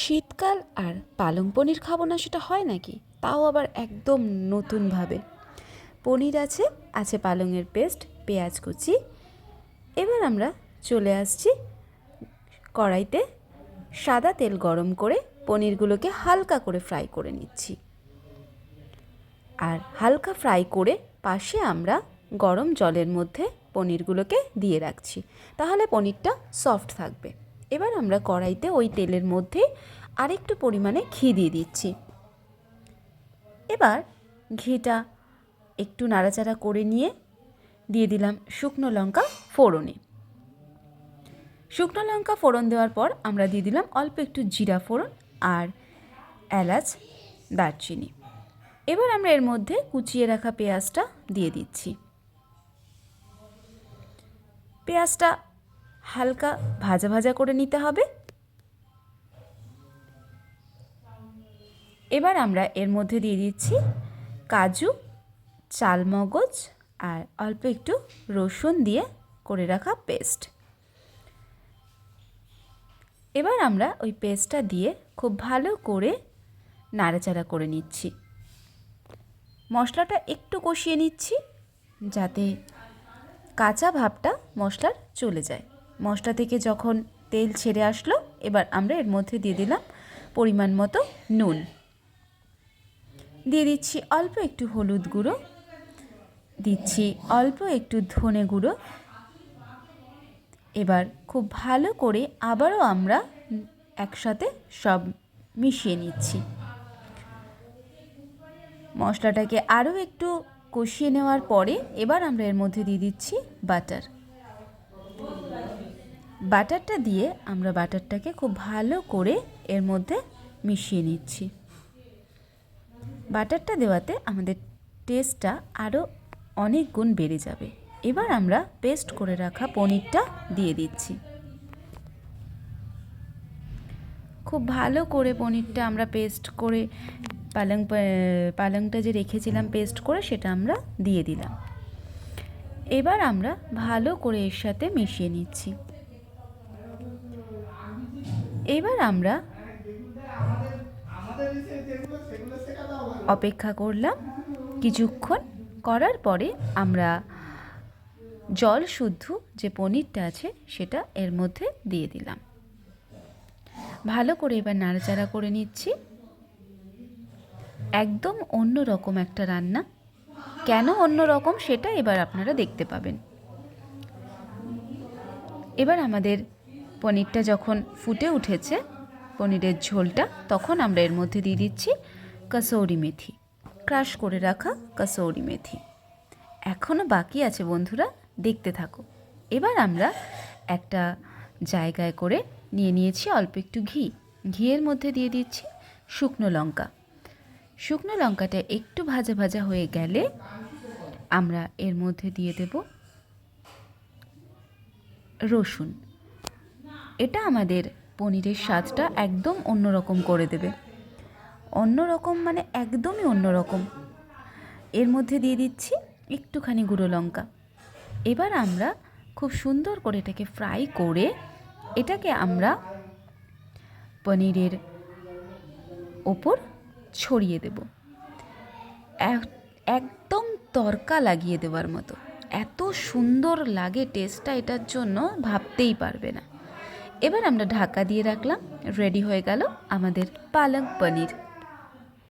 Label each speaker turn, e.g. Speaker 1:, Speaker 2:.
Speaker 1: শীতকাল আর পালং পনির খাবো না সেটা হয় নাকি? তাও আবার একদম নতুনভাবে। পনির আছে, আছে পালংয়ের পেস্ট, পেঁয়াজ কুচি। এবার আমরা চলে আসছি কড়াইতে। সাদা তেল গরম করে পনিরগুলোকে হালকা করে ফ্রাই করে নিচ্ছি। আর হালকা ফ্রাই করে পাশে আমরা গরম জলের মধ্যে পনিরগুলোকে দিয়ে রাখছি, তাহলে পনিরটা সফট থাকবে। এবার আমরা কড়াইতে ওই তেলের মধ্যে আরেকটু পরিমাণে ঘি দিয়ে দিচ্ছি। এবার ঘিটা একটু নাড়াচাড়া করে নিয়ে দিয়ে দিলাম শুকনো লঙ্কা ফোড়নে। শুকনো লঙ্কা ফোড়ন দেওয়ার পর আমরা দিয়ে দিলাম অল্প একটু জিরা ফোড়ন আর এলাচ, দারচিনি। এবার আমরা এর মধ্যে কুচিয়ে রাখা পেঁয়াজটা দিয়ে দিচ্ছি। পেঁয়াজটা হালকা ভাজা ভাজা করে নিতে হবে। এবার আমরা এর মধ্যে দিয়ে দিচ্ছি কাজু, চালমগজ আর অল্প একটু রসুন দিয়ে করে রাখা পেস্ট। এবার আমরা ওই পেস্টটা দিয়ে খুব ভালো করে নাড়াচাড়া করে নিচ্ছি। মশলাটা একটু কষিয়ে নিচ্ছি যাতে কাঁচা ভাবটা মশলার চলে যায়। মশলা থেকে যখন তেল ছেড়ে আসলো, এবার আমরা এর মধ্যে দিয়ে দিলাম পরিমাণ মতো নুন, দিয়ে দিচ্ছি অল্প একটু হলুদ গুঁড়ো, দিচ্ছি অল্প একটু ধনে গুঁড়ো। এবার খুব ভালো করে আবারও আমরা একসাথে সব মিশিয়ে নিচ্ছি। মশলাটাকে আরও একটু কষিয়ে নেওয়ার পরে এবার আমরা এর মধ্যে দিয়ে দিচ্ছি বাটার। বাটারটা দিয়ে আমরা বাটারটাকে খুব ভালো করে এর মধ্যে মিশিয়ে নিচ্ছি। বাটারটা দেওয়াতে আমাদের টেস্টটা আরও অনেক গুণ বেড়ে যাবে। এবার আমরা পেস্ট করে রাখা পনিরটা দিয়ে দিচ্ছি। খুব ভালো করে পনিরটা আমরা পেস্ট করে পালংটা যে রেখেছিলাম পেস্ট করে, সেটা আমরা দিয়ে দিলাম। এবার আমরা ভালো করে এর সাথে মিশিয়ে নিচ্ছি। এবার আমরা অপেক্ষা করলাম কিছুক্ষণ। করার পরে আমরা জল শুদ্ধ যে পনিরটা আছে সেটা এর মধ্যে দিয়ে দিলাম। ভালো করে এবার নাড়াচাড়া করে নিচ্ছি। একদম অন্য রকম একটা রান্না। কেন অন্য রকম সেটা এবার আপনারা দেখতে পাবেন। এবার আমাদের পনিরটা যখন ফুটে উঠেছে, পনিরের ঝোলটা, তখন আমরা এর মধ্যে দিয়ে দিচ্ছি কসৌরি মেথি, ক্রাশ করে রাখা কসৌরি মেথি। এখনও বাকি আছে বন্ধুরা, দেখতে থাকো। এবার আমরা একটা জায়গায় করে নিয়ে নিয়েছি অল্প একটু ঘি। ঘিয়ের মধ্যে দিয়ে দিচ্ছি শুকনো লঙ্কা। শুকনো লঙ্কাটা একটু ভাজা ভাজা হয়ে গেলে আমরা এর মধ্যে দিয়ে দেব রসুন। এটা আমাদের পনিরের স্বাদটা একদম অন্যরকম করে দেবে। অন্যরকম মানে একদমই অন্যরকম। এর মধ্যে দিয়ে দিচ্ছি একটুখানি গুঁড়ো লঙ্কা। এবার আমরা খুব সুন্দর করে এটাকে ফ্রাই করে এটাকে আমরা পনিরের ওপর ছড়িয়ে দেব, একদম তড়কা লাগিয়ে দেওয়ার মতো। এত সুন্দর লাগে টেস্টটা, এটার জন্য ভাবতেই পারবে না। এবার আমরা ঢাকা দিয়ে রাখলাম। রেডি হয়ে গেল আমাদের পালং পনির।